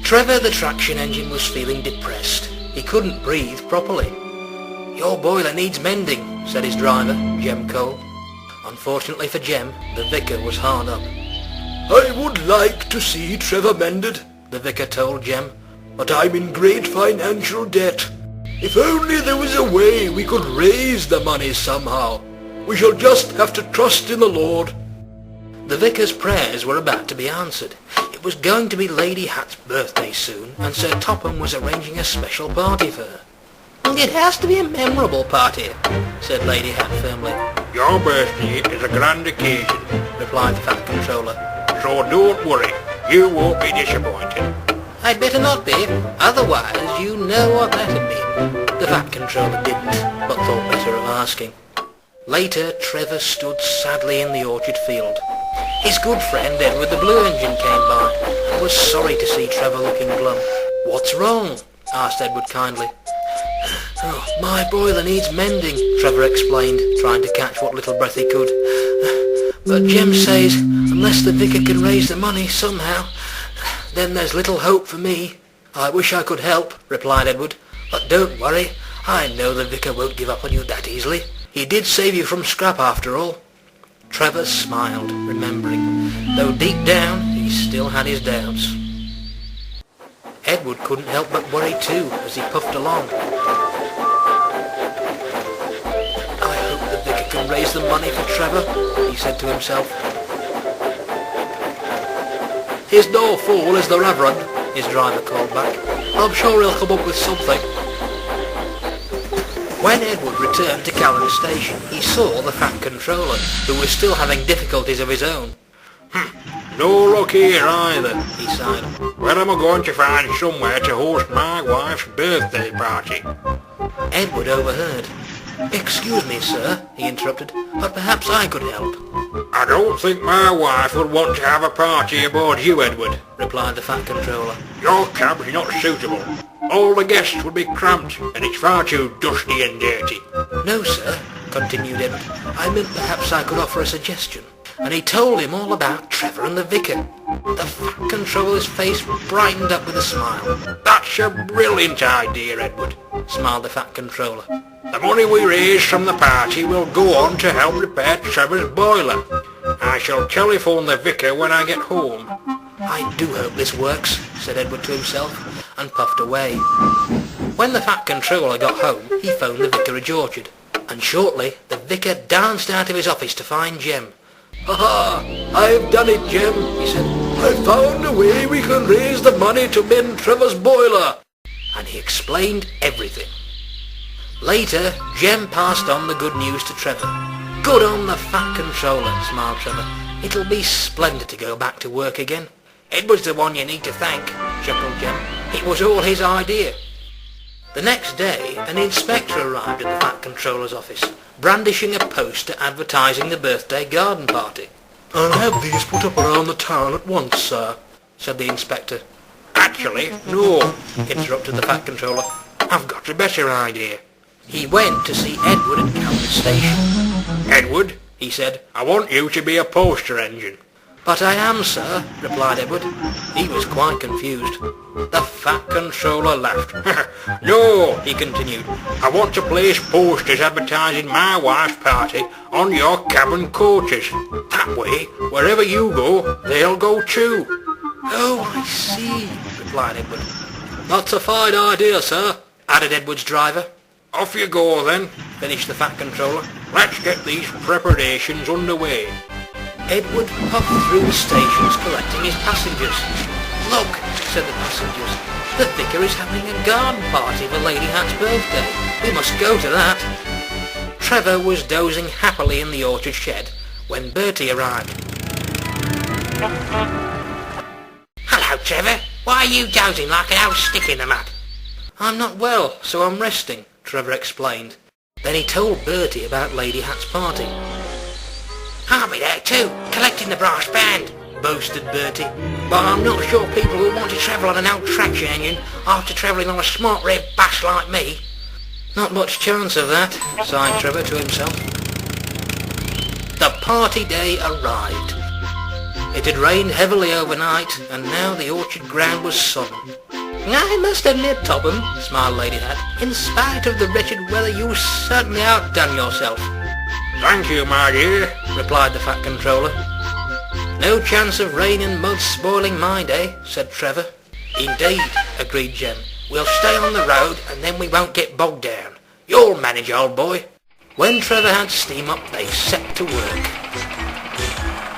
Trevor the traction engine was feeling depressed. He couldn't breathe properly. "Your boiler needs mending," said his driver, Jem Cole. Unfortunately for Jem, the vicar was hard up. "I would like to see Trevor mended," the vicar told Jem, "but I'm in great financial debt. If only there was a way we could raise the money somehow. We shall just have to trust in the Lord." The vicar's prayers were about to be answered. It was going to be Lady Hatt's birthday soon, and Sir Topham was arranging a special party for her. "It has to be a memorable party," said Lady Hatt firmly. "Your birthday is a grand occasion," replied the Fat Controller. "so don't worry, you won't be disappointed." "I'd better not be, otherwise you know what that'd mean." The Fat Controller didn't, but thought better of asking. Later, Trevor stood sadly in the orchard field. His good friend Edward the Blue Engine came by and was sorry to see Trevor looking glum. "What's wrong?" asked Edward kindly. "Oh, my boiler needs mending," Trevor explained, trying to catch what little breath he could. "But Jem says unless the vicar can raise the money somehow, then there's little hope for me." "I wish I could help," replied Edward, "but don't worry, I know the vicar won't give up on you that easily. He did save you from scrap after all." Trevor smiled, remembering, though deep down he still had his doubts. Edward couldn't help but worry too as he puffed along. "I hope the vicar can raise the money for Trevor," he said to himself. "He's no fool, is the Reverend," his driver called back. "I'm sure he'll come up with something." When Edward returned to Callan Station, he saw the Fat Controller, who was still having difficulties of his own. "No luck here either," he sighed. "Where am I going to find somewhere to host my wife's birthday party?" Edward overheard. "Excuse me, sir," he interrupted, "but perhaps I could help." "I don't think my wife would want to have a party aboard you, Edward," replied the Fat Controller. "Your cab's not suitable. All the guests would be cramped, and it's far too dusty and dirty." "No, sir," continued Edward, "I meant perhaps I could offer a suggestion." And he told him all about Trevor and the vicar. The Fat Controller's face brightened up with a smile. "That's a brilliant idea, Edward," smiled the Fat Controller. "The money we raise from the party will go on to help repair Trevor's boiler. I shall telephone the vicar when I get home." "I do hope this works," said Edward to himself, and puffed away. When the Fat Controller got home, he phoned the vicarage orchard, and shortly the vicar danced out of his office to find Jem. "Ha! I've done it, Jem," he said. "I've found a way we can raise the money to mend Trevor's boiler." And he explained everything. Later, Jem passed on the good news to Trevor. "Good on the Fat Controller," smiled Trevor. "It'll be splendid to go back to work again." "Edward's the one you need to thank," chuckled Jem. "It was all his idea." The next day, an inspector arrived at the Fat Controller's office, brandishing a poster advertising the birthday garden party. "I'll have these put up around the town at once, sir," said the inspector. "Actually, no," interrupted the Fat Controller. "I've got a better idea." He went to see Edward at Callan Station. "Edward," he said, "I want you to be a poster engine." "But I am, sir," replied Edward. He was quite confused. The Fat Controller laughed. "No," he continued, "I want to place posters advertising my wife's party on your cabin coaches. That way, wherever you go, they'll go too." "Oh, I see," replied Edward. "That's a fine idea, sir," added Edward's driver. "Off you go then," finished the Fat Controller. "Let's get these preparations underway." Edward puffed through the stations collecting his passengers. "Look," said the passengers, "the vicar is having a garden party for Lady Hatt's birthday. We must go to that." Trevor was dozing happily in the orchard shed when Bertie arrived. "Hello, Trevor. Why are you dozing like an old stick in the mud?" "I'm not well, so I'm resting," Trevor explained. Then he told Bertie about Lady Hatt's party. "I'll be there too, collecting the brass band," boasted Bertie. "But I'm not sure people will want to travel on an old traction engine after travelling on a smart red bus like me." "Not much chance of that," sighed Trevor to himself. The party day arrived. It had rained heavily overnight, and now the orchard ground was sodden. "I must admit, Topham," smiled Lady Hatt, "in spite of the wretched weather you certainly outdone yourself." Thank you, my dear, replied the Fat Controller. "No chance of rain and mud spoiling my day," said Trevor. "Indeed," agreed Jem. "We'll stay on the road, and then we won't get bogged down. You'll manage, old boy." When Trevor had steam up, they set to work.